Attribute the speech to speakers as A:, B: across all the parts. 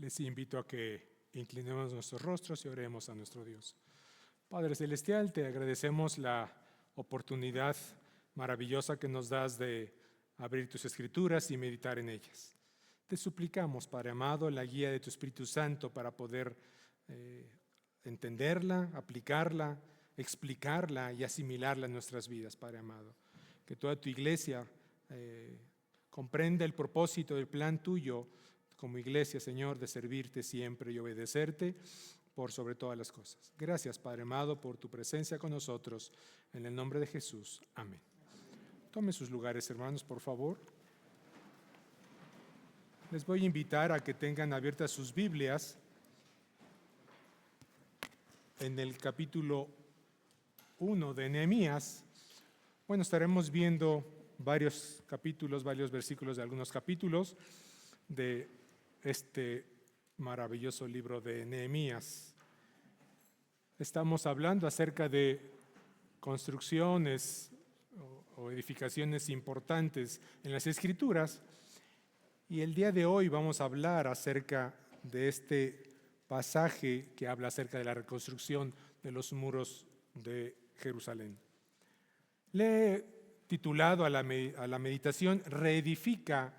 A: Les invito a que inclinemos nuestros rostros y oremos a nuestro Dios. Padre Celestial, te agradecemos la oportunidad maravillosa que nos das de abrir tus escrituras y meditar en ellas. Te suplicamos, Padre amado, la guía de tu Espíritu Santo para poder entenderla, aplicarla, explicarla y asimilarla en nuestras vidas, Padre amado. Que toda tu iglesia comprenda el propósito del plan tuyo como iglesia, Señor, de servirte siempre y obedecerte por sobre todas las cosas. Gracias, Padre amado, por tu presencia con nosotros. En el nombre de Jesús. Amén. Tomen sus lugares, hermanos, por favor. Les voy a invitar a que tengan abiertas sus Biblias en el capítulo 1 de Nehemías. Bueno, estaremos viendo varios capítulos, varios versículos de algunos capítulos de este maravilloso libro de Nehemías. Estamos hablando acerca de construcciones o edificaciones importantes en las Escrituras, y el día de hoy vamos a hablar acerca de este pasaje que habla acerca de la reconstrucción de los muros de Jerusalén. Le he titulado a la meditación Reedifica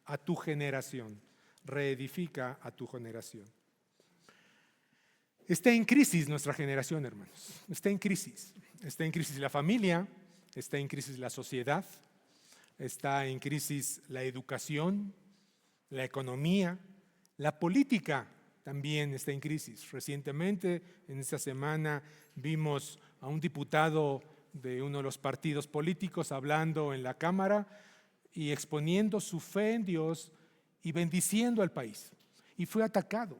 A: a tu generación. Reedifica a tu generación. Está en crisis nuestra generación, hermanos. Está en crisis. Está en crisis la familia, está en crisis la sociedad, está en crisis la educación, la economía, la política también está en crisis. Recientemente, en esta semana, vimos a un diputado de uno de los partidos políticos hablando en la Cámara y exponiendo su fe en Dios y bendiciendo al país. Y fue atacado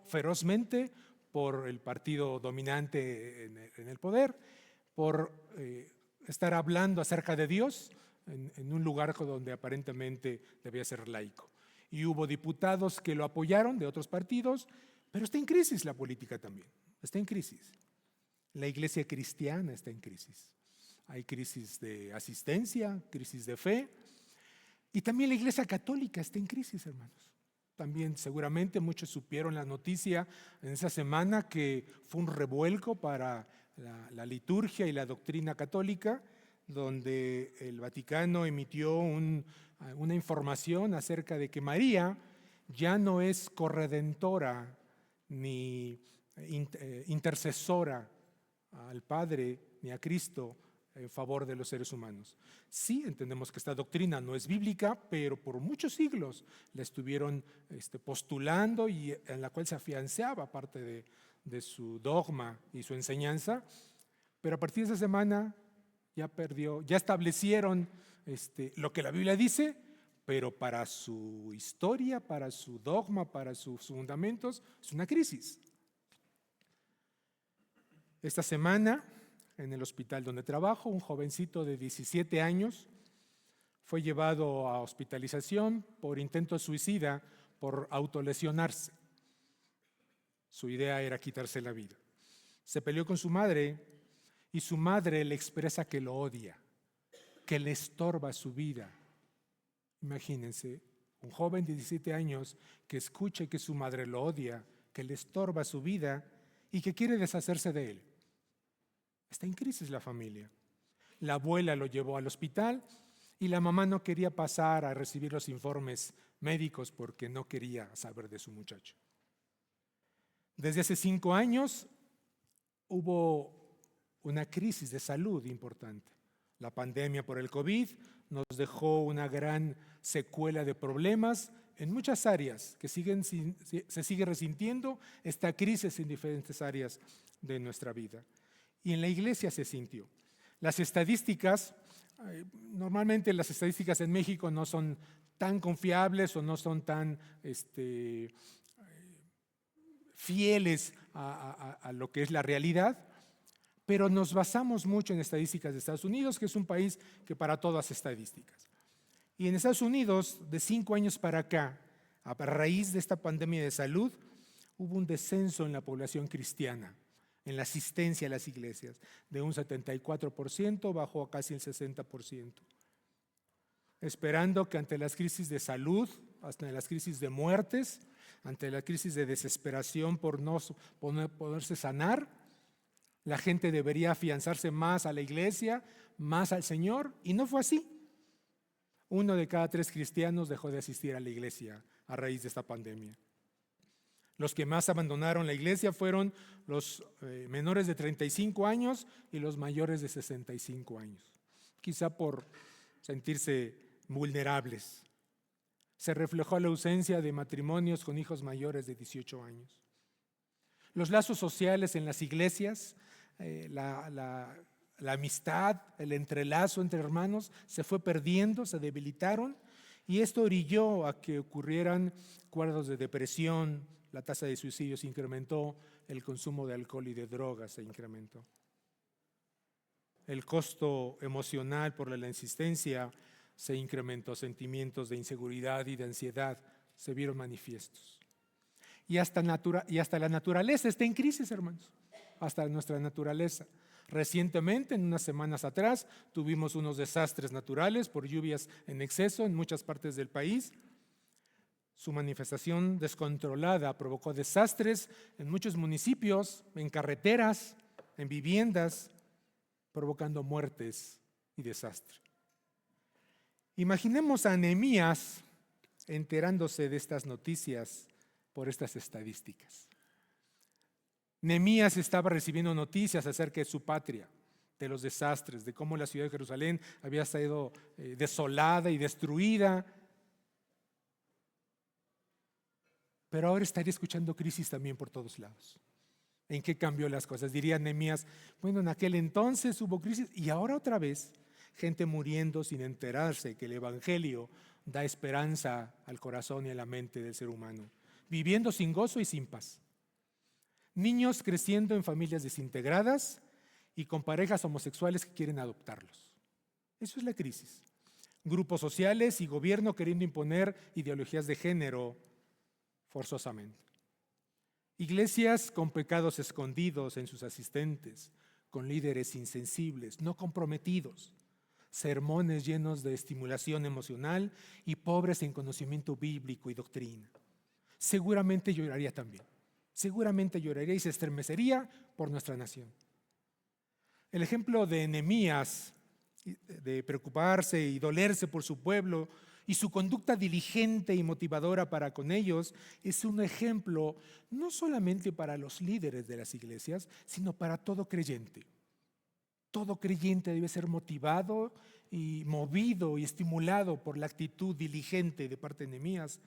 A: ferozmente por el partido dominante en el poder, por estar hablando acerca de Dios en un lugar donde aparentemente debía ser laico. Y hubo diputados que lo apoyaron de otros partidos, pero está en crisis la política también, está en crisis. La iglesia cristiana está en crisis. Hay crisis de asistencia, crisis de fe, y también la iglesia católica está en crisis, hermanos. También seguramente muchos supieron la noticia en esa semana que fue un revuelco para la liturgia y la doctrina católica, donde el Vaticano emitió una información acerca de que María ya no es corredentora ni intercesora al Padre ni a Cristo en favor de los seres humanos. Sí, entendemos que esta doctrina no es bíblica, pero por muchos siglos la estuvieron postulando y en la cual se afianzaba parte de su dogma y su enseñanza, pero a partir de esa semana ya establecieron lo que la Biblia dice, pero para su historia, para su dogma, para sus fundamentos, es una crisis. Esta semana, en el hospital donde trabajo, un jovencito de 17 años fue llevado a hospitalización por intento suicida, por autolesionarse. Su idea era quitarse la vida. Se peleó con su madre y su madre le expresa que lo odia, que le estorba su vida. Imagínense, un joven de 17 años que escuche que su madre lo odia, que le estorba su vida y que quiere deshacerse de él. Está en crisis la familia. La abuela lo llevó al hospital y la mamá no quería pasar a recibir los informes médicos porque no quería saber de su muchacho. Desde hace 5 años hubo una crisis de salud importante. La pandemia por el COVID nos dejó una gran secuela de problemas en muchas áreas que se sigue resintiendo esta crisis en diferentes áreas de nuestra vida. Y en la iglesia se sintió. Las estadísticas, normalmente las estadísticas en México no son tan confiables o no son tan fieles a lo que es la realidad, pero nos basamos mucho en estadísticas de Estados Unidos, que es un país que para todas estadísticas. Y en Estados Unidos, de 5 años para acá, a raíz de esta pandemia de salud, hubo un descenso en la población cristiana, en la asistencia a las iglesias, de un 74% bajó a casi el 60%. Esperando que ante las crisis de salud, hasta las crisis de muertes, ante la crisis de desesperación por no poderse sanar, la gente debería afianzarse más a la iglesia, más al Señor, y no fue así. 1 de cada 3 cristianos dejó de asistir a la iglesia a raíz de esta pandemia. Los que más abandonaron la iglesia fueron los menores de 35 años y los mayores de 65 años, quizá por sentirse vulnerables. Se reflejó la ausencia de matrimonios con hijos mayores de 18 años. Los lazos sociales en las iglesias, la amistad, el entrelazo entre hermanos se fue perdiendo, se debilitaron, y esto orilló a que ocurrieran cuadros de depresión, la tasa de suicidios se incrementó, el consumo de alcohol y de drogas se incrementó. El costo emocional por la insistencia se incrementó, sentimientos de inseguridad y de ansiedad se vieron manifiestos. Y hasta la naturaleza está en crisis, hermanos, hasta nuestra naturaleza. Recientemente, en unas semanas atrás, tuvimos unos desastres naturales por lluvias en exceso en muchas partes del país. Su manifestación descontrolada provocó desastres en muchos municipios, en carreteras, en viviendas, provocando muertes y desastre. Imaginemos a Nehemías enterándose de estas noticias por estas estadísticas. Nehemías estaba recibiendo noticias acerca de su patria, de los desastres, de cómo la ciudad de Jerusalén había sido desolada y destruida. Pero ahora estaría escuchando crisis también por todos lados. ¿En qué cambió las cosas? Diría Nehemías, bueno, en aquel entonces hubo crisis y ahora otra vez, gente muriendo sin enterarse que el evangelio da esperanza al corazón y a la mente del ser humano, viviendo sin gozo y sin paz. Niños creciendo en familias desintegradas y con parejas homosexuales que quieren adoptarlos. Eso es la crisis. Grupos sociales y gobierno queriendo imponer ideologías de género forzosamente. Iglesias con pecados escondidos en sus asistentes, con líderes insensibles, no comprometidos, sermones llenos de estimulación emocional y pobres en conocimiento bíblico y doctrina. Seguramente lloraría también. Seguramente lloraría y se estremecería por nuestra nación. El ejemplo de Nehemías, de preocuparse y dolerse por su pueblo y su conducta diligente y motivadora para con ellos, es un ejemplo no solamente para los líderes de las iglesias, sino para todo creyente. Todo creyente debe ser motivado y movido y estimulado por la actitud diligente de parte de Nehemías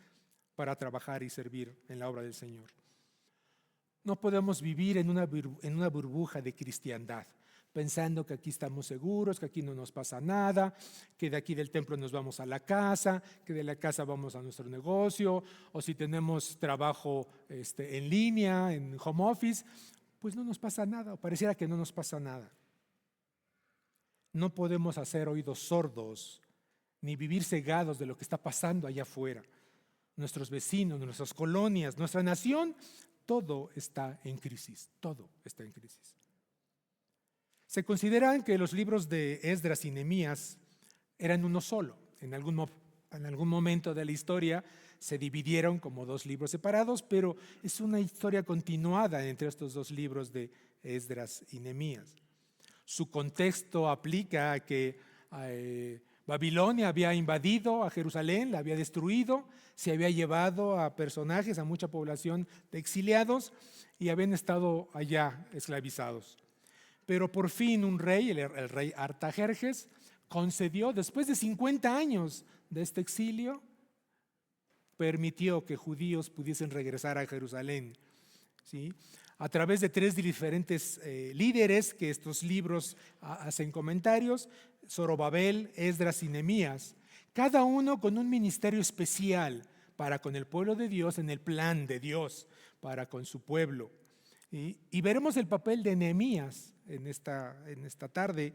A: para trabajar y servir en la obra del Señor. No podemos vivir en una burbuja de cristiandad, pensando que aquí estamos seguros, que aquí no nos pasa nada, que de aquí del templo nos vamos a la casa, que de la casa vamos a nuestro negocio, o si tenemos trabajo en línea, en home office, pues no nos pasa nada, o pareciera que no nos pasa nada. No podemos hacer oídos sordos, ni vivir cegados de lo que está pasando allá afuera. Nuestros vecinos, nuestras colonias, nuestra nación, todo está en crisis, todo está en crisis. Se consideran que los libros de Esdras y Nehemías eran uno solo. En algún momento de la historia se dividieron como 2 libros separados, pero es una historia continuada entre estos 2 libros de Esdras y Nehemías. Su contexto aplica a que Babilonia había invadido a Jerusalén, la había destruido, se había llevado a personajes, a mucha población de exiliados y habían estado allá esclavizados. Pero por fin un rey, el rey Artajerjes, concedió, después de 50 años de este exilio, permitió que judíos pudiesen regresar a Jerusalén, ¿sí? A través de 3 diferentes líderes que estos libros hacen comentarios, Zorobabel, Esdras y Nehemías, cada uno con un ministerio especial para con el pueblo de Dios en el plan de Dios, para con su pueblo. Y veremos el papel de Nehemías en esta tarde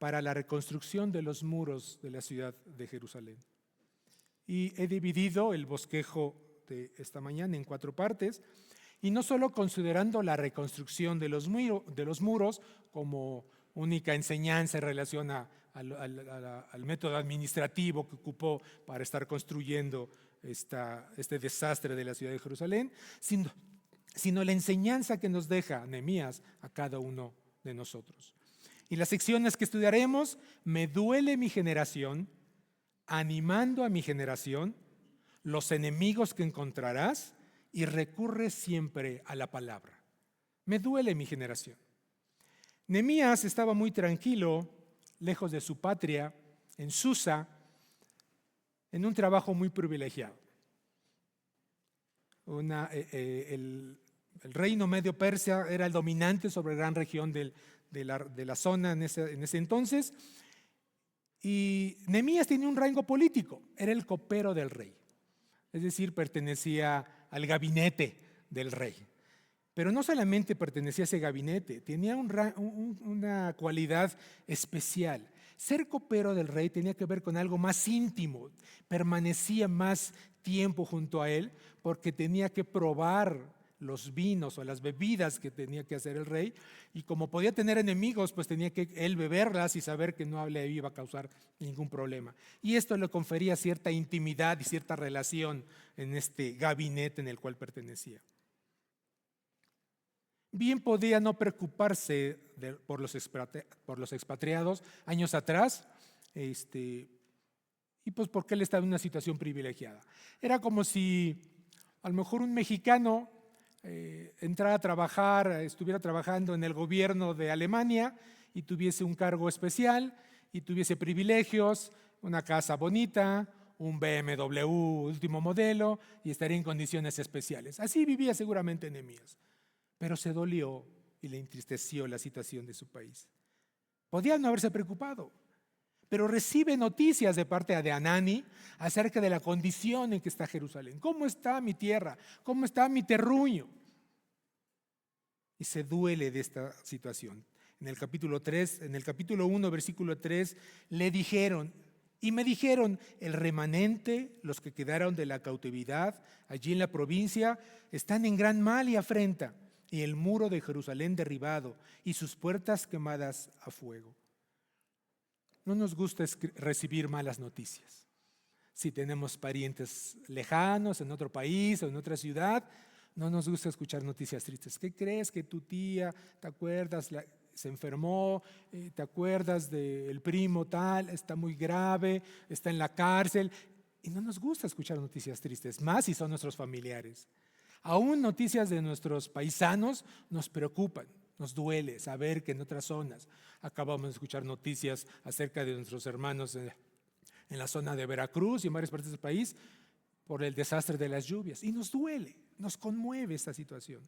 A: para la reconstrucción de los muros de la ciudad de Jerusalén. Y he dividido el bosquejo de esta mañana en 4 partes, y no solo considerando la reconstrucción de los muros como única enseñanza en relación a al método administrativo que ocupó para estar construyendo este desastre de la ciudad de Jerusalén, sino la enseñanza que nos deja Nehemías a cada uno de nosotros. Y las secciones que estudiaremos: me duele mi generación, animando a mi generación, los enemigos que encontrarás y recurre siempre a la palabra. Me duele mi generación. Nehemías estaba muy tranquilo, lejos de su patria, en Susa, en un trabajo muy privilegiado. El reino medio persa era el dominante sobre la gran región de la zona en ese entonces, y Nehemías tenía un rango político, era el copero del rey, es decir, pertenecía al gabinete del rey. Pero no solamente pertenecía a ese gabinete, tenía una cualidad especial. Ser copero del rey tenía que ver con algo más íntimo, permanecía más tiempo junto a él porque tenía que probar los vinos o las bebidas que tenía que hacer el rey, y como podía tener enemigos, pues tenía que él beberlas y saber que no le iba a causar ningún problema. Y esto le confería cierta intimidad y cierta relación en este gabinete en el cual pertenecía. Bien podía no preocuparse por los expatriados años atrás, y pues porque él estaba en una situación privilegiada. Era como si a lo mejor un mexicano entrara a trabajar, estuviera trabajando en el gobierno de Alemania y tuviese un cargo especial y tuviese privilegios, una casa bonita, un BMW último modelo, y estaría en condiciones especiales. Así vivía seguramente Nehemías. Pero se dolió y le entristeció la situación de su país. Podía no haberse preocupado, pero recibe noticias de parte de Hanani acerca de la condición en que está Jerusalén. ¿Cómo está mi tierra? ¿Cómo está mi terruño? Y se duele de esta situación. En el capítulo 1, versículo 3, le dijeron, y me dijeron: el remanente, los que quedaron de la cautividad allí en la provincia, están en gran mal y afrenta, y el muro de Jerusalén derribado y sus puertas quemadas a fuego. No nos gusta recibir malas noticias. Si tenemos parientes lejanos en otro país o en otra ciudad, no nos gusta escuchar noticias tristes. ¿Qué crees? Que tu tía, ¿te acuerdas? Se enfermó, ¿te acuerdas del primo tal? Está muy grave, está en la cárcel. Y no nos gusta escuchar noticias tristes, más si son nuestros familiares. Aún noticias de nuestros paisanos nos preocupan, nos duele saber que en otras zonas, acabamos de escuchar noticias acerca de nuestros hermanos en la zona de Veracruz y en varias partes del país por el desastre de las lluvias, y nos duele, nos conmueve esta situación.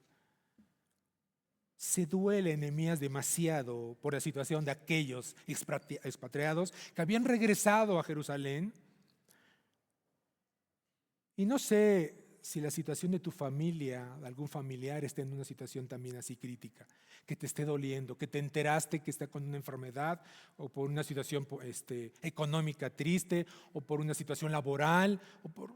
A: Se duele Nehemías demasiado por la situación de aquellos expatriados que habían regresado a Jerusalén. Y no sé si la situación de tu familia, de algún familiar, esté en una situación también así crítica, que te esté doliendo, que te enteraste que está con una enfermedad, o por una situación económica triste, o por una situación laboral,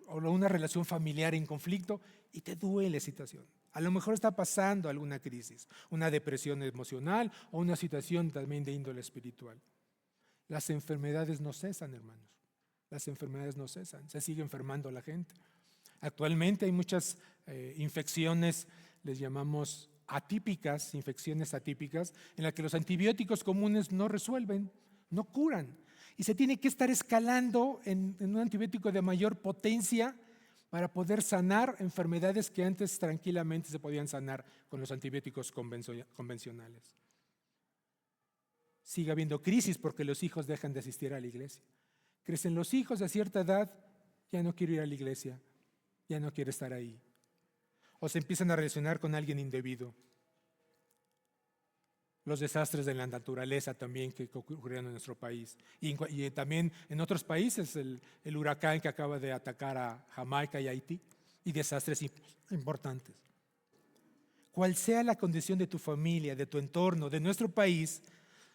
A: o una relación familiar en conflicto, y te duele la situación. A lo mejor está pasando alguna crisis, una depresión emocional o una situación también de índole espiritual. Las enfermedades no cesan, hermanos. Las enfermedades no cesan, se sigue enfermando la gente. Actualmente hay muchas infecciones, les llamamos atípicas, infecciones atípicas, en las que los antibióticos comunes no resuelven, no curan. Y se tiene que estar escalando en un antibiótico de mayor potencia para poder sanar enfermedades que antes tranquilamente se podían sanar con los antibióticos convencionales. Sigue habiendo crisis porque los hijos dejan de asistir a la iglesia. Crecen los hijos a cierta edad, ya no quiero ir a la iglesia, ya no quiere estar ahí. O se empiezan a relacionar con alguien indebido. Los desastres de la naturaleza también que ocurrieron en nuestro país. Y también en otros países, el huracán que acaba de atacar a Jamaica y Haití, y desastres importantes. Cual sea la condición de tu familia, de tu entorno, de nuestro país,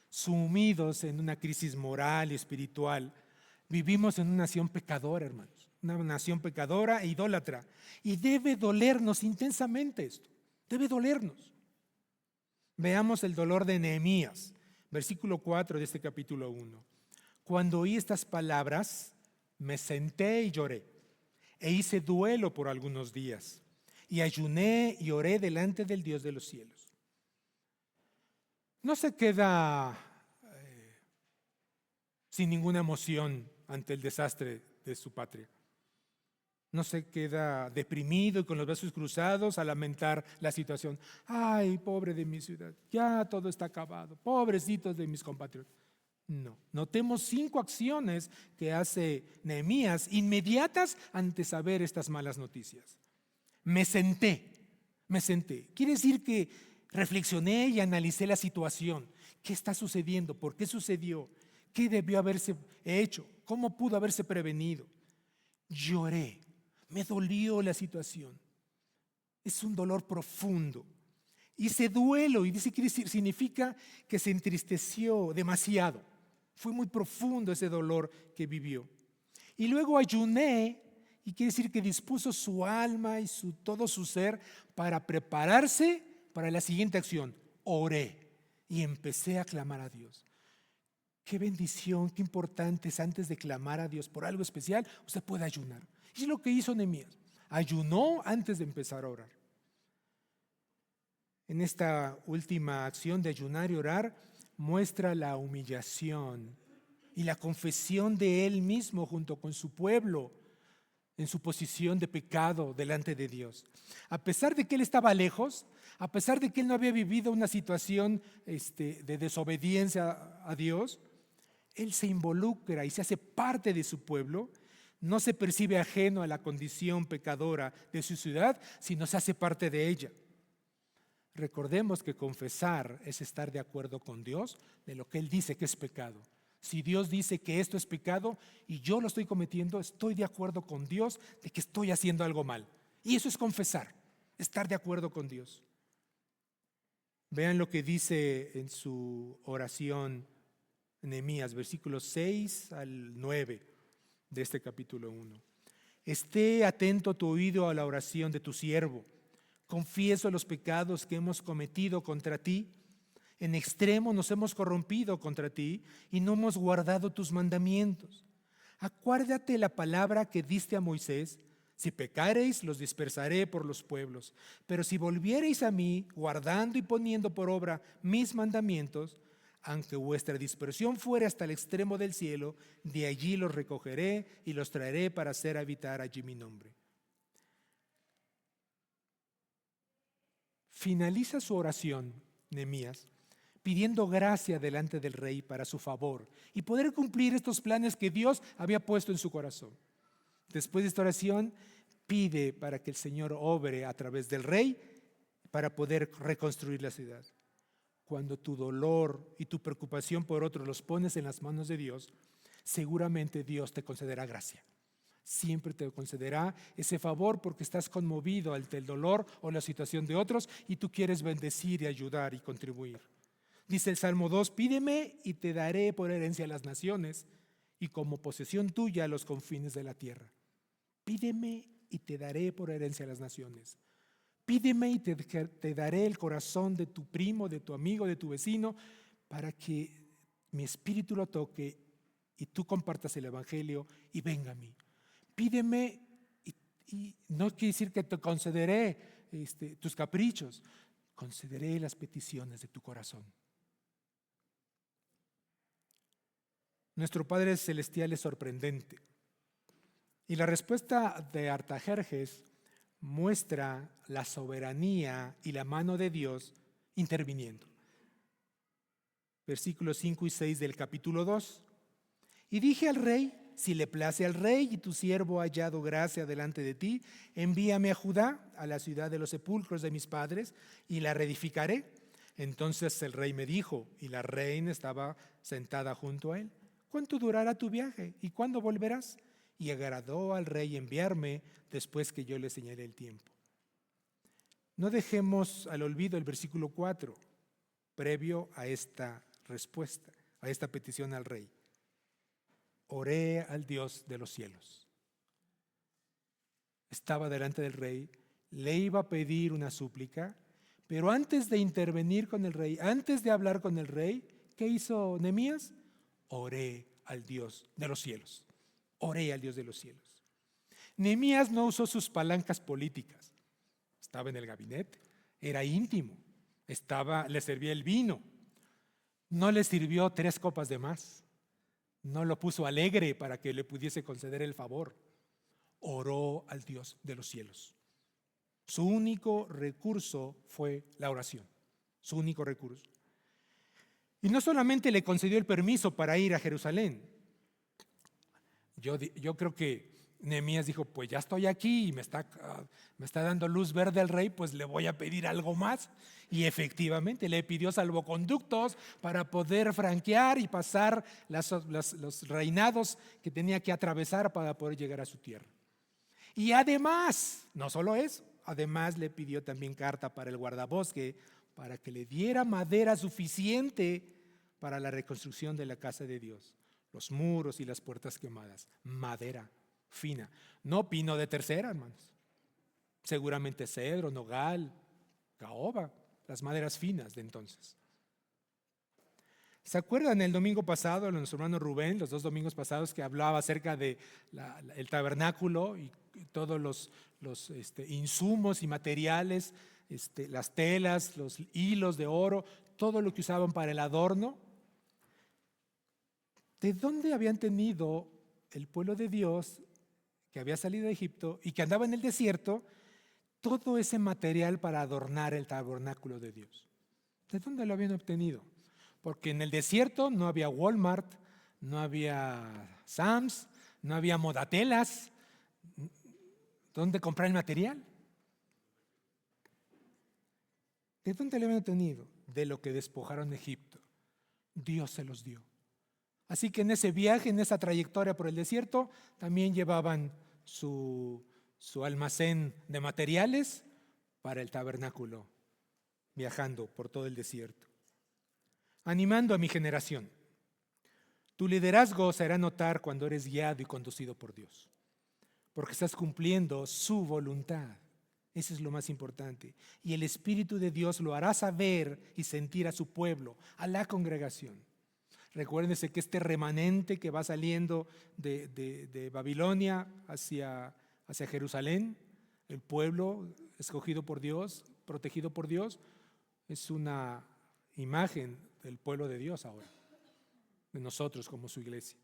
A: sumidos en una crisis moral y espiritual, vivimos en una nación pecadora, hermanos. Una nación pecadora e idólatra. Y debe dolernos intensamente esto. Debe dolernos. Veamos el dolor de Nehemías, versículo 4 de este capítulo 1. Cuando oí estas palabras, me senté y lloré, e hice duelo por algunos días, y ayuné y oré delante del Dios de los cielos. No se queda sin ninguna emoción ante el desastre de su patria. No se queda deprimido y con los brazos cruzados a lamentar la situación. Ay, pobre de mi ciudad, ya todo está acabado, pobrecitos de mis compatriotas. No, notemos 5 acciones que hace Nehemías inmediatas ante saber estas malas noticias. Me senté. Quiere decir que reflexioné y analicé la situación. ¿Qué está sucediendo? ¿Por qué sucedió? ¿Qué debió haberse hecho? ¿Cómo pudo haberse prevenido? Lloré. Me dolió la situación. Es un dolor profundo. Hice duelo, y dice que significa que se entristeció demasiado. Fue muy profundo ese dolor que vivió. Y luego ayuné, y quiere decir que dispuso su alma y todo su ser para prepararse para la siguiente acción. Oré y empecé a clamar a Dios. Qué bendición, qué importante es antes de clamar a Dios por algo especial, usted puede ayunar. Y es lo que hizo Nehemías. Ayunó antes de empezar a orar. En esta última acción de ayunar y orar, muestra la humillación y la confesión de él mismo junto con su pueblo en su posición de pecado delante de Dios. A pesar de que él estaba lejos, a pesar de que él no había vivido una situación de desobediencia a Dios, él se involucra y se hace parte de su pueblo. No se percibe ajeno a la condición pecadora de su ciudad, sino se hace parte de ella. Recordemos que confesar es estar de acuerdo con Dios de lo que Él dice que es pecado. Si Dios dice que esto es pecado y yo lo estoy cometiendo, estoy de acuerdo con Dios de que estoy haciendo algo mal. Y eso es confesar, estar de acuerdo con Dios. Vean lo que dice en su oración Nehemías, versículos 6 al 9 de este capítulo 1. Esté atento tu oído a la oración de tu siervo. Confieso los pecados que hemos cometido contra ti. En extremo nos hemos corrompido contra ti y no hemos guardado tus mandamientos. Acuérdate la palabra que diste a Moisés: si pecareis, los dispersaré por los pueblos. Pero si volviereis a mí, guardando y poniendo por obra mis mandamientos, aunque vuestra dispersión fuere hasta el extremo del cielo, de allí los recogeré y los traeré para hacer habitar allí mi nombre. Finaliza su oración, Nehemías, pidiendo gracia delante del rey para su favor y poder cumplir estos planes que Dios había puesto en su corazón. Después de esta oración, pide para que el Señor obre a través del rey para poder reconstruir la ciudad. Cuando tu dolor y tu preocupación por otros los pones en las manos de Dios, seguramente Dios te concederá gracia. Siempre te concederá ese favor porque estás conmovido ante el dolor o la situación de otros y tú quieres bendecir y ayudar y contribuir. Dice el Salmo 2, pídeme y te daré por herencia a las naciones y como posesión tuya los confines de la tierra. Pídeme y te daré por herencia a las naciones. Pídeme y te daré el corazón de tu primo, de tu amigo, de tu vecino, para que mi espíritu lo toque y tú compartas el evangelio y venga a mí. Pídeme y no quiere decir que te concederé tus caprichos, concederé las peticiones de tu corazón. Nuestro Padre Celestial es sorprendente y la respuesta de Artajerjes muestra la soberanía y la mano de Dios interviniendo. Versículos 5 y 6 del capítulo 2. Y dije al rey: si le place al rey y tu siervo ha hallado gracia delante de ti, envíame a Judá, a la ciudad de los sepulcros de mis padres, y la reedificaré. Entonces el rey me dijo, y la reina estaba sentada junto a él: ¿cuánto durará tu viaje y cuándo volverás? Y agradó al rey enviarme después que yo le señalé el tiempo. No dejemos al olvido el versículo 4, previo a esta respuesta, a esta petición al rey. Oré al Dios de los cielos. Estaba delante del rey, le iba a pedir una súplica, pero antes de intervenir con el rey, antes de hablar con el rey, ¿qué hizo Nehemías? Oré al Dios de los cielos. Oré al Dios de los cielos. Nehemías no usó sus palancas políticas. Estaba en el gabinete, era íntimo, le servía el vino. No le sirvió 3 copas de más. No lo puso alegre para que le pudiese conceder el favor. Oró al Dios de los cielos. Su único recurso fue la oración. Su único recurso. Y no solamente le concedió el permiso para ir a Jerusalén. Yo creo que Nehemías dijo, pues ya estoy aquí y me está dando luz verde el rey, pues le voy a pedir algo más. Y efectivamente le pidió salvoconductos para poder franquear y pasar los reinados que tenía que atravesar para poder llegar a su tierra. Y además, no solo eso, además le pidió también carta para el guardabosque para que le diera madera suficiente para la reconstrucción de la casa de Dios. Los muros y las puertas quemadas, madera fina, no pino de tercera, hermanos. Seguramente cedro, nogal, caoba, las maderas finas de entonces. ¿Se acuerdan el domingo pasado, nuestro hermano Rubén, los 2 domingos pasados, que hablaba acerca de el tabernáculo y todos los insumos y materiales, las telas, los hilos de oro, todo lo que usaban para el adorno? ¿De dónde habían tenido el pueblo de Dios que había salido de Egipto y que andaba en el desierto todo ese material para adornar el tabernáculo de Dios? ¿De dónde lo habían obtenido? Porque en el desierto no había Walmart, no había Sam's, no había Modatelas. ¿Dónde comprar el material? ¿De dónde lo habían obtenido? De lo que despojaron de Egipto. Dios se los dio. Así que en ese viaje, en esa trayectoria por el desierto, también llevaban su almacén de materiales para el tabernáculo, viajando por todo el desierto. Animando a mi generación, tu liderazgo se hará notar cuando eres guiado y conducido por Dios, porque estás cumpliendo su voluntad. Eso es lo más importante. Y el Espíritu de Dios lo hará saber y sentir a su pueblo, a la congregación. Recuérdense que este remanente que va saliendo de Babilonia hacia Jerusalén, el pueblo escogido por Dios, protegido por Dios, es una imagen del pueblo de Dios ahora, de nosotros como su iglesia.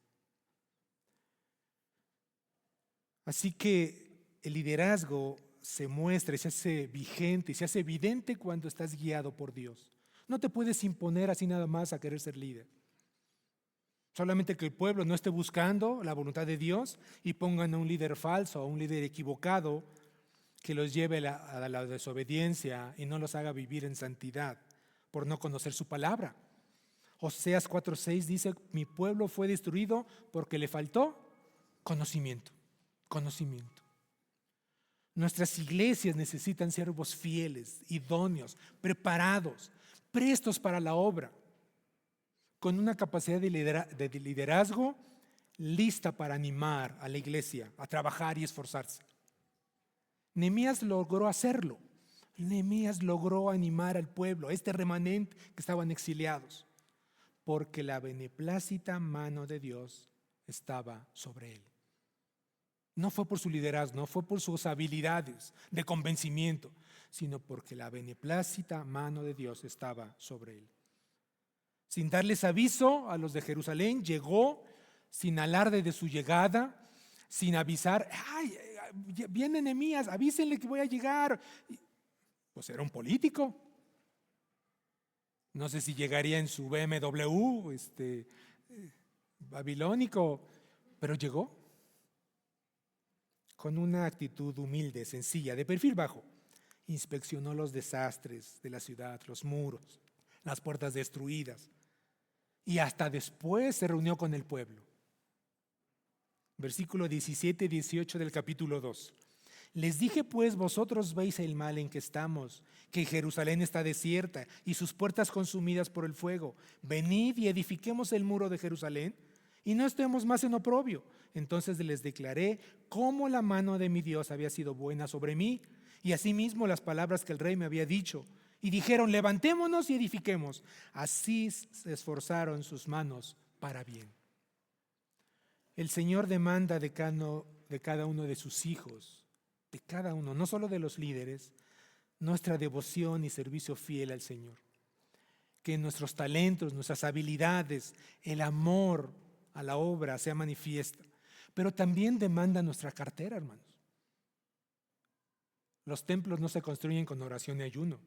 A: Así que el liderazgo se muestra y se hace vigente y se hace evidente cuando estás guiado por Dios. No te puedes imponer así nada más a querer ser líder. Solamente que el pueblo no esté buscando la voluntad de Dios y pongan a un líder falso, a un líder equivocado que los lleve a la desobediencia y no los haga vivir en santidad por no conocer su palabra. Oseas 4:6 dice, mi pueblo fue destruido porque le faltó conocimiento. Conocimiento. Nuestras iglesias necesitan siervos fieles, idóneos, preparados, prestos para la obra, con una capacidad de liderazgo lista para animar a la iglesia a trabajar y esforzarse. Nehemías logró hacerlo. Nehemías logró animar al pueblo, a este remanente que estaban exiliados, porque la beneplácita mano de Dios estaba sobre él. No fue por su liderazgo, no fue por sus habilidades de convencimiento, sino porque la beneplácita mano de Dios estaba sobre él. Sin darles aviso a los de Jerusalén, llegó sin alarde de su llegada, sin avisar, ¡ay, viene Nehemías, avísenle que voy a llegar! Pues era un político. No sé si llegaría en su BMW babilónico, pero llegó con una actitud humilde, sencilla, de perfil bajo. Inspeccionó los desastres de la ciudad, los muros, las puertas destruidas, y hasta después se reunió con el pueblo. Versículo 17 y 18 del capítulo 2. Les dije pues, vosotros veis el mal en que estamos, que Jerusalén está desierta y sus puertas consumidas por el fuego. Venid y edifiquemos el muro de Jerusalén y no estemos más en oprobio. Entonces les declaré cómo la mano de mi Dios había sido buena sobre mí y asimismo las palabras que el rey me había dicho. Y dijeron, levantémonos y edifiquemos. Así se esforzaron sus manos para bien. El Señor demanda de cada uno de sus hijos, de cada uno, no solo de los líderes, nuestra devoción y servicio fiel al Señor. Que nuestros talentos, nuestras habilidades, el amor a la obra sea manifiesta. Pero también demanda nuestra cartera, hermanos. Los templos no se construyen con oración y ayuno.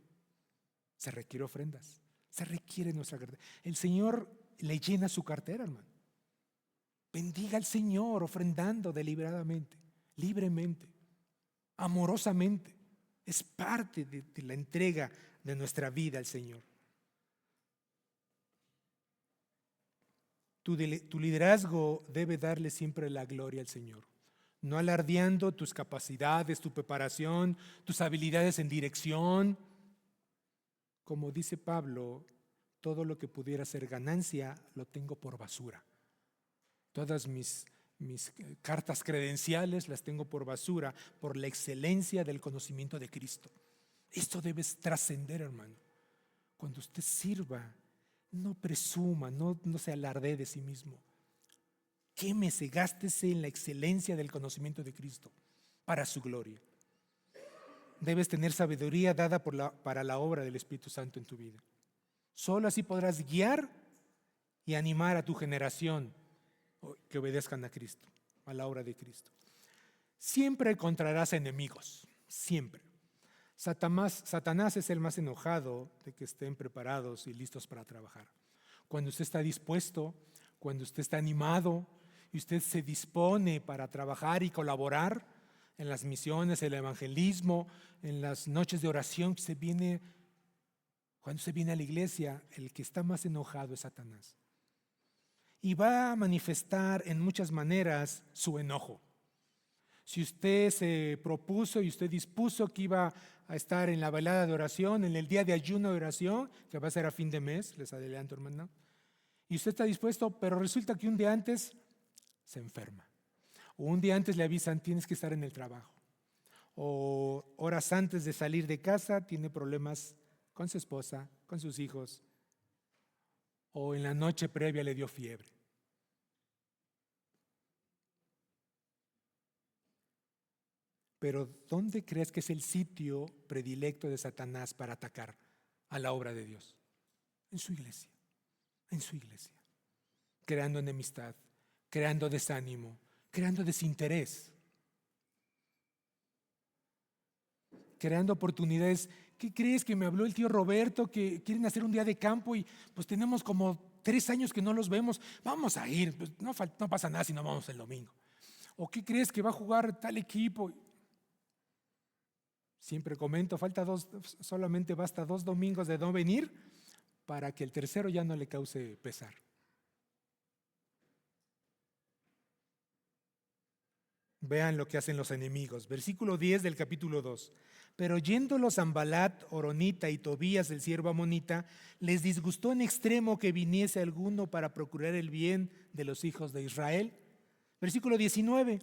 A: Se requiere ofrendas. Se requiere nuestra cartera. El Señor le llena su cartera, hermano. Bendiga al Señor ofrendando deliberadamente, libremente, amorosamente. Es parte de la entrega de nuestra vida al Señor. Tu liderazgo debe darle siempre la gloria al Señor, no alardeando tus capacidades, tu preparación, tus habilidades en dirección. Como dice Pablo, todo lo que pudiera ser ganancia lo tengo por basura. Todas mis cartas credenciales las tengo por basura por la excelencia del conocimiento de Cristo. Esto debe trascender, hermano. Cuando usted sirva, no presuma, no se alardee de sí mismo. Quémese, gástese en la excelencia del conocimiento de Cristo para su gloria. Debes tener sabiduría dada para la obra del Espíritu Santo en tu vida. Solo así podrás guiar y animar a tu generación que obedezcan a Cristo, a la obra de Cristo. Siempre encontrarás enemigos, siempre. Satanás es el más enojado de que estén preparados y listos para trabajar. Cuando usted está dispuesto, cuando usted está animado y usted se dispone para trabajar y colaborar en las misiones, el evangelismo, en las noches de oración, cuando se viene a la iglesia, el que está más enojado es Satanás. Y va a manifestar en muchas maneras su enojo. Si usted se propuso y usted dispuso que iba a estar en la velada de oración, en el día de ayuno de oración, que va a ser a fin de mes, les adelanto, hermano, y usted está dispuesto, pero resulta que un día antes se enferma, o un día antes le avisan, tienes que estar en el trabajo, o horas antes de salir de casa tiene problemas con su esposa, con sus hijos, o en la noche previa le dio fiebre. Pero ¿dónde crees que es el sitio predilecto de Satanás para atacar a la obra de Dios? En su iglesia, creando enemistad, creando desánimo, creando desinterés, creando oportunidades. ¿Qué crees que me habló el tío Roberto que quieren hacer un día de campo y pues tenemos como 3 años que no los vemos? Vamos a ir, pues no pasa nada si no vamos el domingo. ¿O qué crees que va a jugar tal equipo? Siempre comento, solamente basta 2 domingos de no venir para que el tercero ya no le cause pesar. Vean lo que hacen los enemigos. Versículo 10 del capítulo 2. Pero oyéndolo Sanbalat, Horonita y Tobías, el siervo amonita, les disgustó en extremo que viniese alguno para procurar el bien de los hijos de Israel. Versículo 19.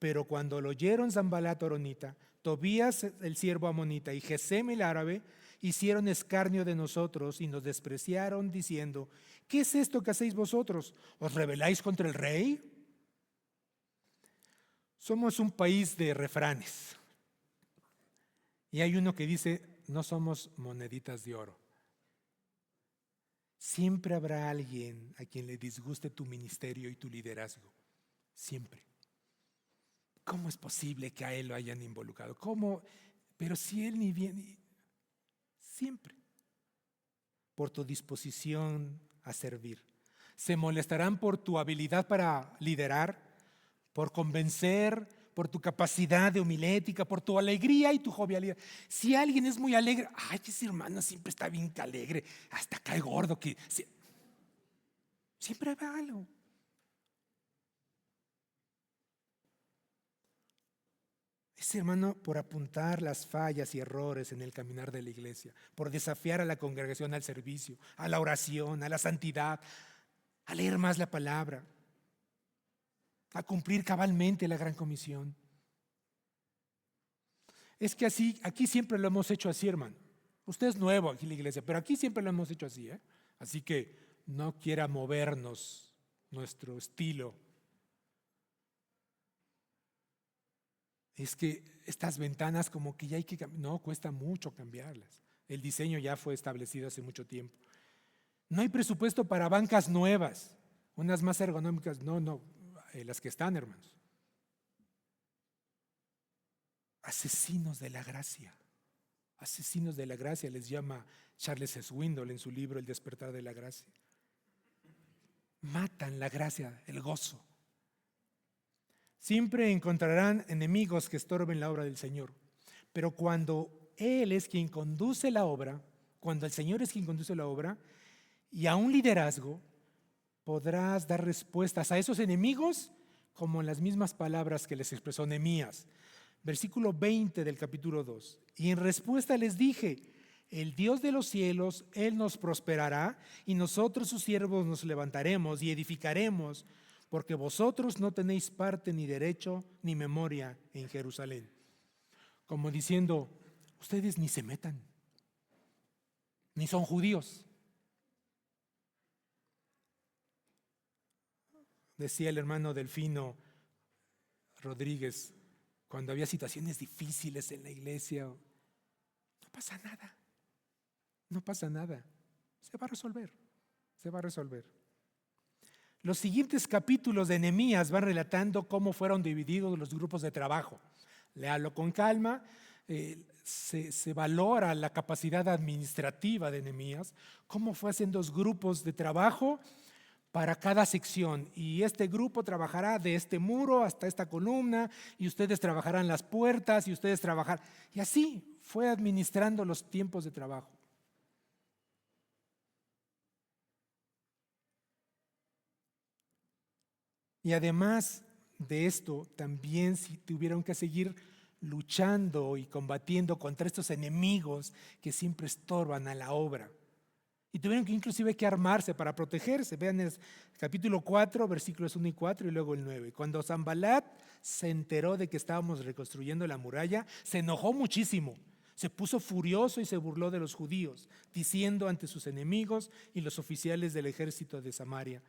A: Pero cuando lo oyeron Sanbalat, Horonita, Tobías, el siervo amonita, y Gesem, el árabe, hicieron escarnio de nosotros y nos despreciaron diciendo, ¿qué es esto que hacéis vosotros? ¿Os rebeláis contra el rey? Somos un país de refranes. Y hay uno que dice, no somos moneditas de oro. Siempre habrá alguien a quien le disguste tu ministerio y tu liderazgo. Siempre. ¿Cómo es posible que a él lo hayan involucrado? ¿Cómo? Pero si él ni viene, siempre. Por tu disposición a servir. Se molestarán por tu habilidad para liderar, por convencer, por tu capacidad de homilética, por tu alegría y tu jovialidad. Si alguien es muy alegre, ay, ese hermano siempre está bien alegre, hasta cae gordo, que siempre va algo. Ese hermano por apuntar las fallas y errores en el caminar de la iglesia, por desafiar a la congregación al servicio, a la oración, a la santidad, a leer más la palabra, a cumplir cabalmente la gran comisión. Es que aquí siempre lo hemos hecho así, hermano. Usted es nuevo aquí en la iglesia, pero aquí siempre lo hemos hecho así, Así que no quiera movernos nuestro estilo Es que estas ventanas como que ya hay que cambiar. No, cuesta mucho cambiarlas. El diseño ya fue establecido hace mucho tiempo. No hay presupuesto para bancas nuevas, unas más ergonómicas. No, las que están, hermanos. Asesinos de la gracia. Asesinos de la gracia les llama Charles Swindoll en su libro El despertar de la gracia. Matan la gracia, el gozo. Siempre encontrarán enemigos que estorben la obra del Señor. Pero cuando Él es quien conduce la obra, cuando el Señor es quien conduce la obra, y a un liderazgo, podrás dar respuestas a esos enemigos como en las mismas palabras que les expresó Nehemías. Versículo 20 del capítulo 2. Y en respuesta les dije: el Dios de los cielos, Él nos prosperará, y nosotros sus siervos nos levantaremos y edificaremos, porque vosotros no tenéis parte ni derecho ni memoria en Jerusalén. Como diciendo, ustedes ni se metan, ni son judíos. Decía el hermano Delfino Rodríguez, cuando había situaciones difíciles en la iglesia, no pasa nada, no pasa nada, se va a resolver. Los siguientes capítulos de Nehemías van relatando cómo fueron divididos los grupos de trabajo. Léalo con calma. Se valora la capacidad administrativa de Nehemías, cómo fue haciendo dos grupos de trabajo para cada sección, y este grupo trabajará de este muro hasta esta columna, y ustedes trabajarán las puertas, y ustedes trabajarán, y así fue administrando los tiempos de trabajo. Y además de esto, también tuvieron que seguir luchando y combatiendo contra estos enemigos que siempre estorban a la obra. Y tuvieron que inclusive que armarse para protegerse. Vean el capítulo 4, versículos 1 y 4 y luego el 9. Cuando Sanbalat se enteró de que estábamos reconstruyendo la muralla, se enojó muchísimo. Se puso furioso y se burló de los judíos, diciendo ante sus enemigos y los oficiales del ejército de Samaria: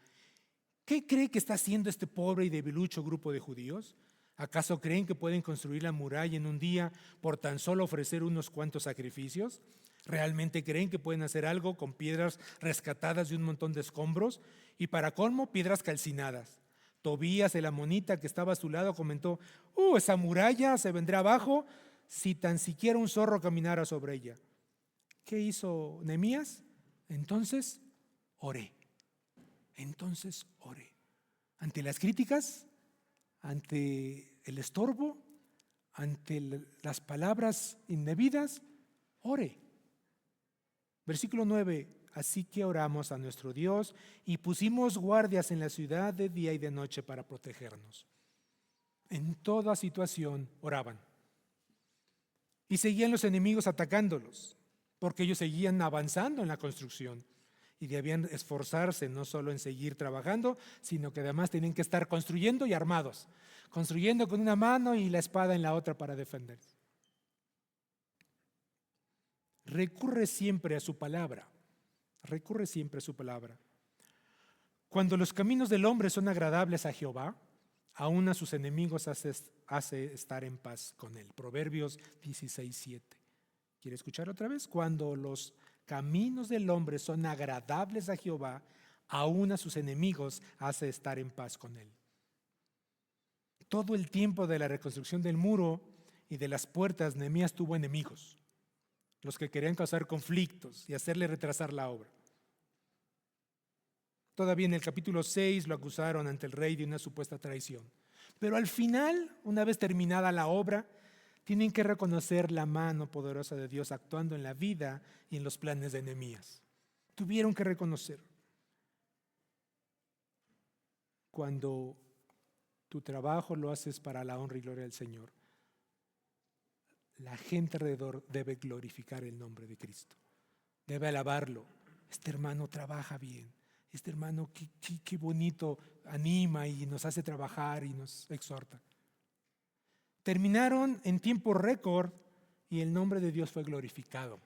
A: ¿qué cree que está haciendo este pobre y debilucho grupo de judíos? ¿Acaso creen que pueden construir la muralla en un día por tan solo ofrecer unos cuantos sacrificios? ¿Realmente creen que pueden hacer algo con piedras rescatadas de un montón de escombros? Y para colmo, piedras calcinadas. Tobías, el amonita que estaba a su lado, comentó: esa muralla se vendrá abajo si tan siquiera un zorro caminara sobre ella. ¿Qué hizo Nehemías? Entonces oré. Ante las críticas, ante el estorbo, ante las palabras indebidas, oré. Versículo 9, así que oramos a nuestro Dios y pusimos guardias en la ciudad de día y de noche para protegernos. En toda situación oraban. Y seguían los enemigos atacándolos, porque ellos seguían avanzando en la construcción. Y debían esforzarse no solo en seguir trabajando, sino que además tenían que estar construyendo y armados. Construyendo con una mano y la espada en la otra para defenderse. Recurre siempre a su palabra. Cuando los caminos del hombre son agradables a Jehová, aún a sus enemigos hace estar en paz con él. Proverbios 16:7. ¿Quiere escuchar otra vez? Cuando los caminos del hombre son agradables a Jehová, aún a sus enemigos hace estar en paz con él. Todo el tiempo de la reconstrucción del muro y de las puertas, Nehemías tuvo enemigos, los que querían causar conflictos y hacerle retrasar la obra. Todavía en el capítulo 6 lo acusaron ante el rey de una supuesta traición. Pero al final, una vez terminada la obra, tienen que reconocer la mano poderosa de Dios actuando en la vida y en los planes de Nehemías. Tuvieron que reconocer. Cuando tu trabajo lo haces para la honra y gloria del Señor, la gente alrededor debe glorificar el nombre de Cristo. Debe alabarlo. Este hermano trabaja bien. Este hermano qué bonito anima y nos hace trabajar y nos exhorta. Terminaron en tiempo récord y el nombre de Dios fue glorificado.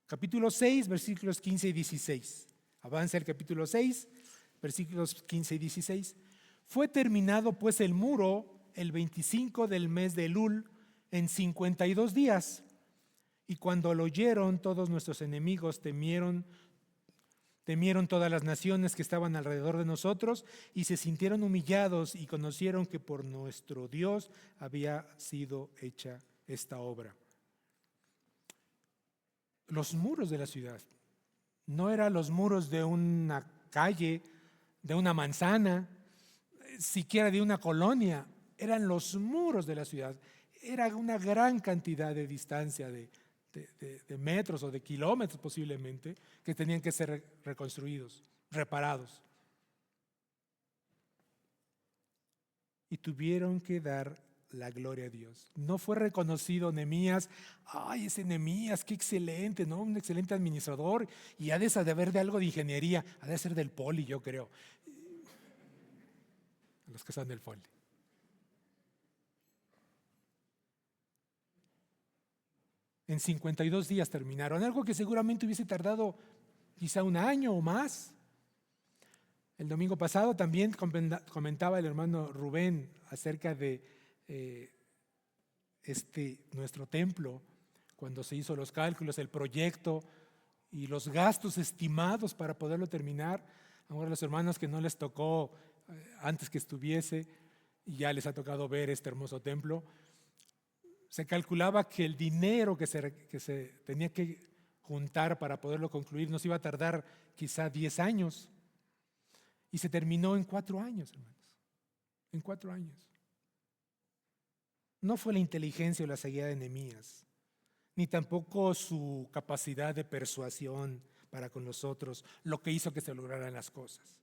A: Capítulo 6, versículos 15 y 16. Avanza el capítulo 6, versículos 15 y 16. Fue terminado pues el muro el 25 del mes de Elul en 52 días. Y cuando lo oyeron, todos nuestros enemigos temieron todas las naciones que estaban alrededor de nosotros y se sintieron humillados y conocieron que por nuestro Dios había sido hecha esta obra. Los muros de la ciudad no eran los muros de una calle, de una manzana, siquiera de una colonia, eran los muros de la ciudad. Era una gran cantidad de distancia de metros o de kilómetros posiblemente que tenían que ser reconstruidos, reparados. Y tuvieron que dar la gloria a Dios. No fue reconocido Nehemías, ay, ese Nehemías, qué excelente, ¿no? Un excelente administrador, y ha de haber de algo de ingeniería, ha de ser del Poli, yo creo. Los que son del Poli. En 52 días terminaron, algo que seguramente hubiese tardado quizá un año o más. El domingo pasado también comentaba el hermano Rubén acerca de nuestro templo, cuando se hizo los cálculos, el proyecto y los gastos estimados para poderlo terminar. Ahora los hermanos que no les tocó antes que estuviese y ya les ha tocado ver este hermoso templo, se calculaba que el dinero que se tenía que juntar para poderlo concluir nos iba a tardar quizá 10 años. Y se terminó en 4 años, hermanos. En 4 años. No fue la inteligencia o la sabiduría de Nehemías, ni tampoco su capacidad de persuasión para con los otros, lo que hizo que se lograran las cosas.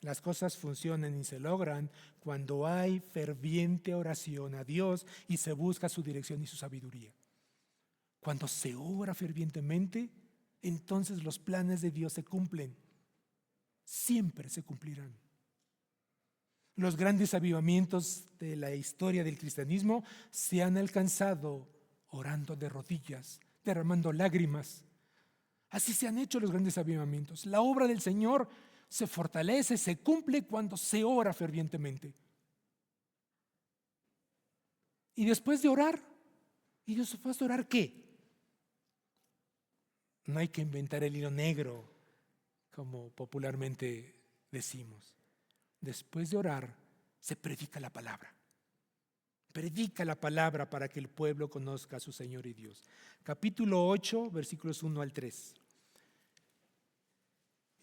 A: Las cosas funcionan y se logran cuando hay ferviente oración a Dios y se busca su dirección y su sabiduría. Cuando se ora fervientemente, entonces los planes de Dios se cumplen. Siempre se cumplirán. Los grandes avivamientos de la historia del cristianismo se han alcanzado orando de rodillas, derramando lágrimas. Así se han hecho los grandes avivamientos. La obra del Señor se fortalece, se cumple cuando se ora fervientemente. Y después de orar, ¿y después de orar qué? No hay que inventar el hilo negro, como popularmente decimos. Después de orar, se predica la palabra. Predica la palabra para que el pueblo conozca a su Señor y Dios. Capítulo 8, versículos 1 al 3.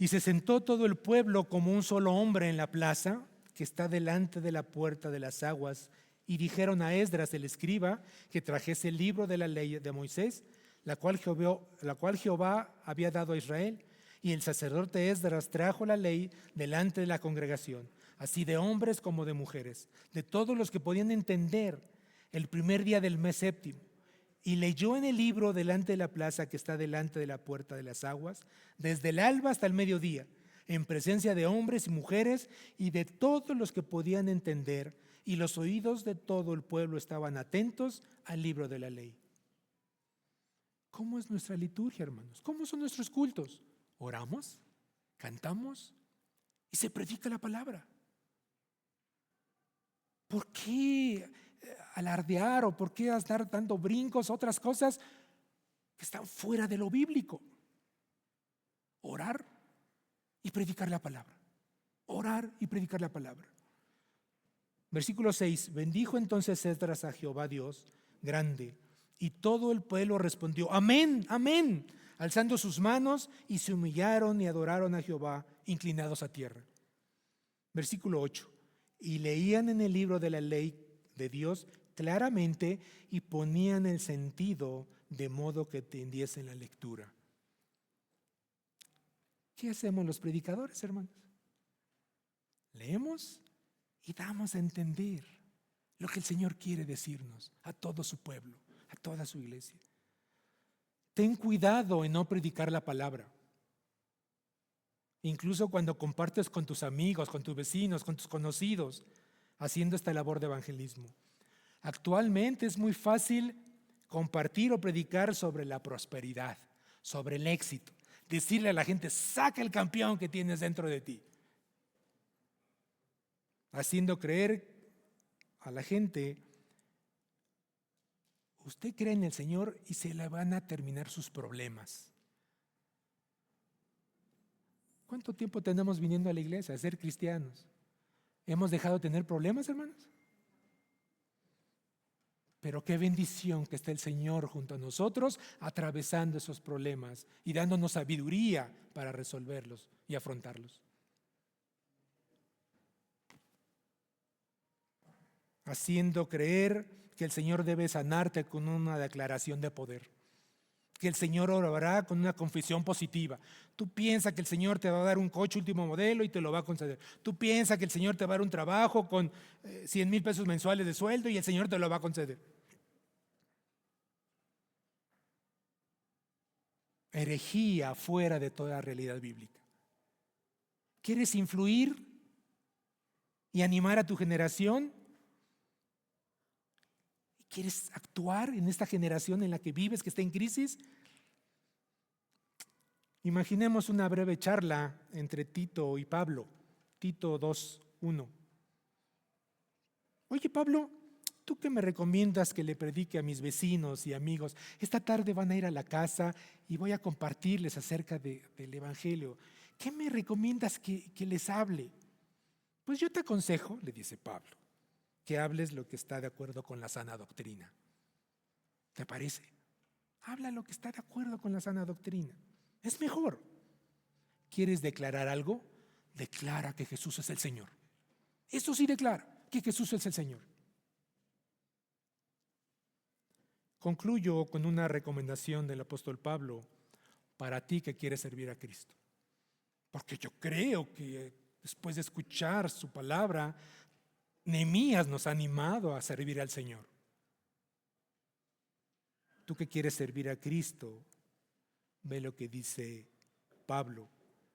A: Y se sentó todo el pueblo como un solo hombre en la plaza que está delante de la puerta de las aguas, y dijeron a Esdras el escriba que trajese el libro de la ley de Moisés, la cual Jehová había dado a Israel. Y el sacerdote Esdras trajo la ley delante de la congregación, así de hombres como de mujeres, de todos los que podían entender, el primer día del mes séptimo. Y leyó en el libro delante de la plaza que está delante de la puerta de las aguas, desde el alba hasta el mediodía, en presencia de hombres y mujeres y de todos los que podían entender, y los oídos de todo el pueblo estaban atentos al libro de la ley. ¿Cómo es nuestra liturgia, hermanos? ¿Cómo son nuestros cultos? Oramos, cantamos y se predica la palabra. ¿Por qué alardear o por qué estar dando brincos, otras cosas que están fuera de lo bíblico? Orar y predicar la palabra. Orar y predicar la palabra. Versículo 6. Bendijo entonces Esdras a Jehová Dios grande, y todo el pueblo respondió: amén, amén, alzando sus manos, y se humillaron y adoraron a Jehová, inclinados a tierra. Versículo 8. Y leían en el libro de la ley de Dios claramente y ponían el sentido de modo que entendiesen la lectura. ¿Qué hacemos los predicadores, hermanos? Leemos y damos a entender lo que el Señor quiere decirnos a todo su pueblo, a toda su iglesia. Ten cuidado en no predicar la palabra. Incluso cuando compartes con tus amigos, con tus vecinos, con tus conocidos, haciendo esta labor de evangelismo. Actualmente es muy fácil compartir o predicar sobre la prosperidad, sobre el éxito. Decirle a la gente: saca el campeón que tienes dentro de ti. Haciendo creer a la gente: usted cree en el Señor y se le van a terminar sus problemas. ¿Cuánto tiempo tenemos viniendo a la iglesia a ser cristianos? ¿Hemos dejado de tener problemas, hermanos? Pero qué bendición que esté el Señor junto a nosotros, atravesando esos problemas y dándonos sabiduría para resolverlos y afrontarlos. Haciendo creer que el Señor debe sanarte con una declaración de poder, que el Señor obrará con una confesión positiva. Tú piensas que el Señor te va a dar un coche último modelo y te lo va a conceder. Tú piensas que el Señor te va a dar un trabajo con 100,000 pesos mensuales de sueldo y el Señor te lo va a conceder. Herejía fuera de toda realidad bíblica. ¿Quieres influir y animar a tu generación? ¿Quieres actuar en esta generación en la que vives, que está en crisis? Imaginemos una breve charla entre Tito y Pablo. Tito 2:1. Oye, Pablo, ¿tú qué me recomiendas que le predique a mis vecinos y amigos? Esta tarde van a ir a la casa y voy a compartirles acerca del Evangelio. ¿Qué me recomiendas que les hable? Pues yo te aconsejo, le dice Pablo, que hables lo que está de acuerdo con la sana doctrina. ¿Te parece? Habla lo que está de acuerdo con la sana doctrina. Es mejor. ¿Quieres declarar algo? Declara que Jesús es el Señor. Eso sí, declara que Jesús es el Señor. Concluyo con una recomendación del apóstol Pablo para ti que quieres servir a Cristo. Porque yo creo que después de escuchar su palabra, Nehemías nos ha animado a servir al Señor. Tú que quieres servir a Cristo, ve lo que dice Pablo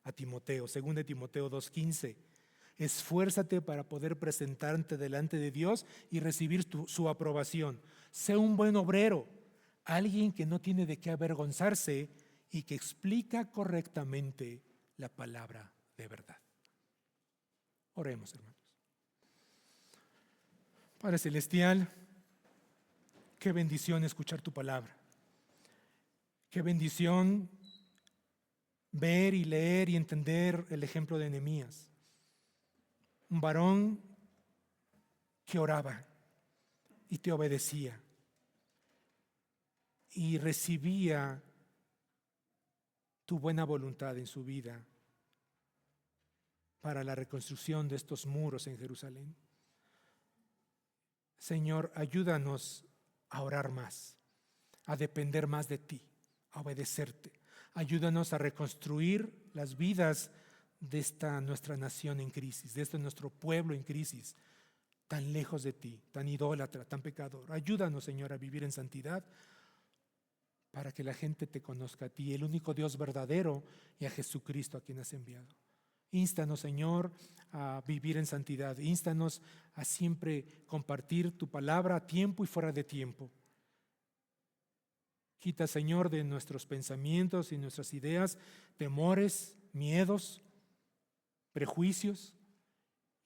A: a Timoteo, 2 Timoteo 2:15. Esfuérzate para poder presentarte delante de Dios y recibir su aprobación. Sé un buen obrero, alguien que no tiene de qué avergonzarse y que explica correctamente la palabra de verdad. Oremos, hermanos. Padre Celestial, qué bendición escuchar tu palabra. Qué bendición ver y leer y entender el ejemplo de Nehemías. Un varón que oraba y te obedecía y recibía tu buena voluntad en su vida para la reconstrucción de estos muros en Jerusalén. Señor, ayúdanos a orar más, a depender más de ti, a obedecerte. Ayúdanos a reconstruir las vidas de esta nuestra nación en crisis, de este nuestro pueblo en crisis, tan lejos de ti, tan idólatra, tan pecador. Ayúdanos, Señor, a vivir en santidad para que la gente te conozca a ti, el único Dios verdadero, y a Jesucristo a quien has enviado. Ístanos, Señor, a vivir en santidad. Ístanos a siempre compartir tu palabra a tiempo y fuera de tiempo. Quita, Señor, de nuestros pensamientos y nuestras ideas temores, miedos, prejuicios,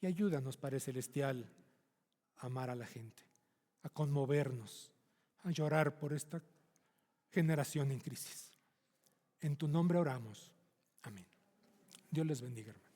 A: y ayúdanos, Padre Celestial, a amar a la gente, a conmovernos, a llorar por esta generación en crisis. En tu nombre oramos. Amén. Dios les bendiga, hermanos.